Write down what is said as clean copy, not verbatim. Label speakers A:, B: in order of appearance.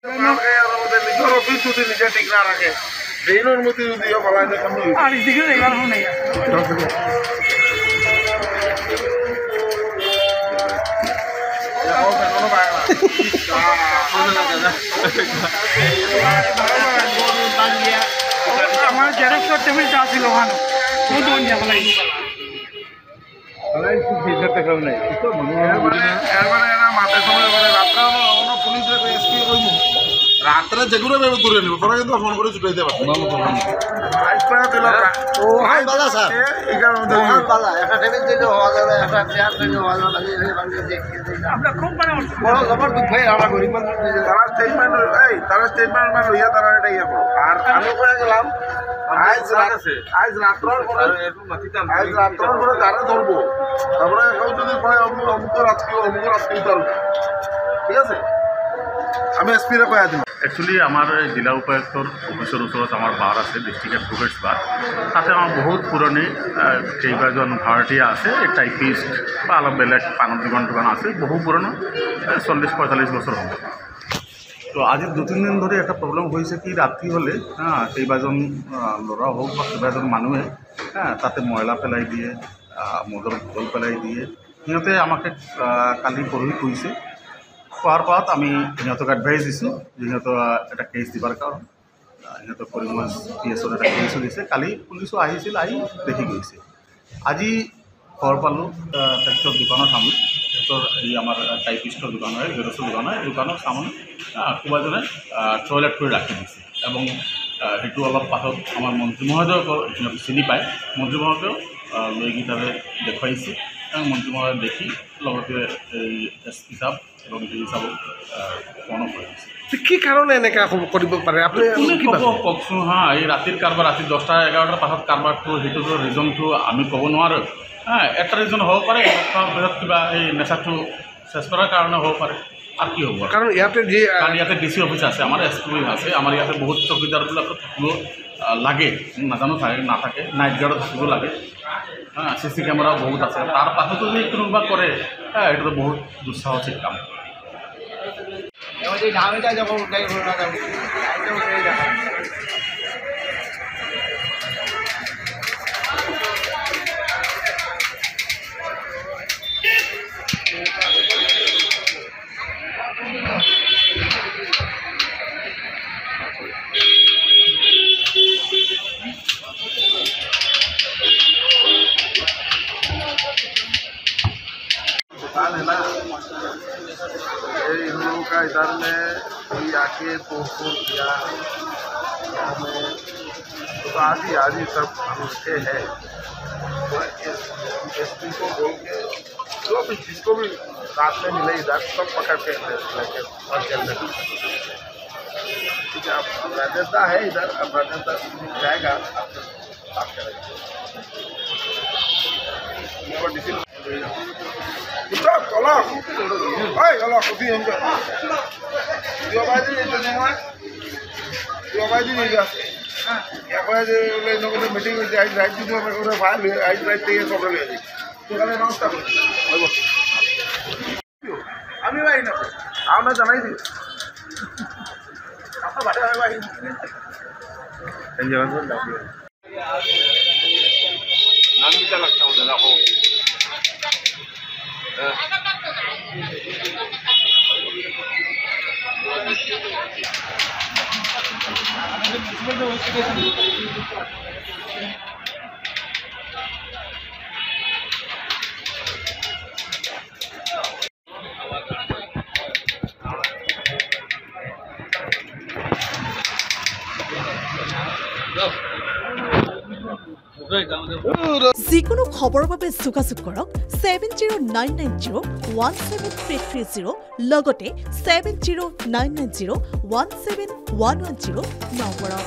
A: নিজের অফিস যদি নিজে ঠিক না রাখে এই অনুমতি যদি বলা আর এদিকে এবার নেই আমার জেরক্স টেবিলটা ছিল ওখানে রাত্রে যেগুলো ভেবে তুলে নিব পরে কিন্তু ফোন করে ছুটে দিতে পারবো তারা স্টেটমেন্ট লইয়া তারা এটা ইয়ে করো আর আমি করে গেলাম আজ রাত্রের পরে তারা ধরবো তারপরে কেউ যদি কয় অমুক রাজকীয় ঠিক আছে আমি এসপিরে কয়া দিম
B: একচুৱেলি আমাৰ জিলা উপায়ুক্তৰ অফিচৰ ওচৰত আমাৰ বাৰ আছে ডিষ্ট্ৰিক্ট এডভোকেটছ বাৰ তাতে আমাৰ বহুত পুৰণি কেইবাজন ভাৰতীয় আছে টাইপিষ্ট বা অলপ বেলেগ পানৰ দোকান আছে বহু পুৰণি 40-45 বছৰ হ'ব তো আজি 2-3 দিন ধৰি এটা প্ৰব্লেম হৈছে কি ৰাতি হ'লে কেইবাজন ল'ৰা হওক বা কেইবাজন মানুহে তাতে ময়লা পেলাই দিয়ে মদৰ বটল পেলাই দিয়ে সিহঁতে আমাকে কালি পৰহি কৈছে খোৱাৰ পাছত আমি সিহঁতক এডভাইচ দিছোঁ যে সিহঁতৰ এটা কেছ দিবৰ কাৰণ সিহঁতক কৰিমগঞ্জ PSৰ এটা কেছো দিছে কালি পুলিচো আহিছিল আহি দেখি গৈছে আজি খবৰ পালোঁ তেখেতৰ দোকানত আমি তেখেতৰ এই আমাৰ টাইপিষ্টৰ দোকান হয় জেৰক্সৰ দোকান হয় দোকানৰ সামনে কোনোবাজনে টয়লেট কৰি ৰাখি দিছে এবং সেইটো অলপ পাছত আমাৰ মন্ত্ৰী মহোদয়ক সিহঁতে চিনি পায় মন্ত্ৰী মহোদয়ক লৈ গৈ তাতে দেখুৱাইছে মন্ত্ৰী মহোদয় দেখি লগতে এই SP সাহেব এবং ডি সাহেবক মনত কৰিছে
A: কি কাৰণে এনেকৈ কৰিব পাৰে আপুনি
B: কওকচোন এই ৰাতিৰ কাৰোবাৰ ৰাতি 10-11টাৰ পাছত কাৰোবাৰটো সেইটোতো ৰিজনটো আমি ক'ব নোৱাৰোঁ এটা ৰিজন হ'ব পাৰে ভিতৰত কিবা এই নেচাৰটো চেষ্টা কৰাৰ কাৰণে হ'ব পাৰে আৰু কি হ'ব
A: কাৰণ ইয়াতে
B: DC অফিচ আছে আমাৰ SP আছে আমাৰ ইয়াতে বহুত চকীদাৰবিলাকো থাকিব লাগে নাজানো নাথাকে নাইট গাৰ্ডো থাকিব লাগে CC কেমেৰাও বহুত আছে তাৰ পাছতো যদি কোনোবা কৰে এইটোতো বহুত দুঃসাহসিক কাম
A: है ना इन लोगों का इधर में भी आके तोड़फोड़ किया में तो आज ही सब घुसते हैं तो SP को बोल के जो भी जिसको भी रात में मिले इधर सब पकड़ के लेके और चलने ठीक है अब राजस्था है इधर अब राजस्था जाएगा बात करेंगे tolong, kalau aku diam je, dia baju ni tu jangan, dia baju ni je, ya kau je le nak kita meeting ni jadi right tu macam orang file le, right tu yang soal le, tu kalau nak start, bagus. Ami baik nak, awak nak jangan ini, apa baca awak baik? Jangan pun tak boleh. Nanti kita lakukan dah aku.
C: যিকোনো খবৰৰ বাবে যোগাযোগ কৰক 7099017330 লগতে 7099017110 নম্বৰত।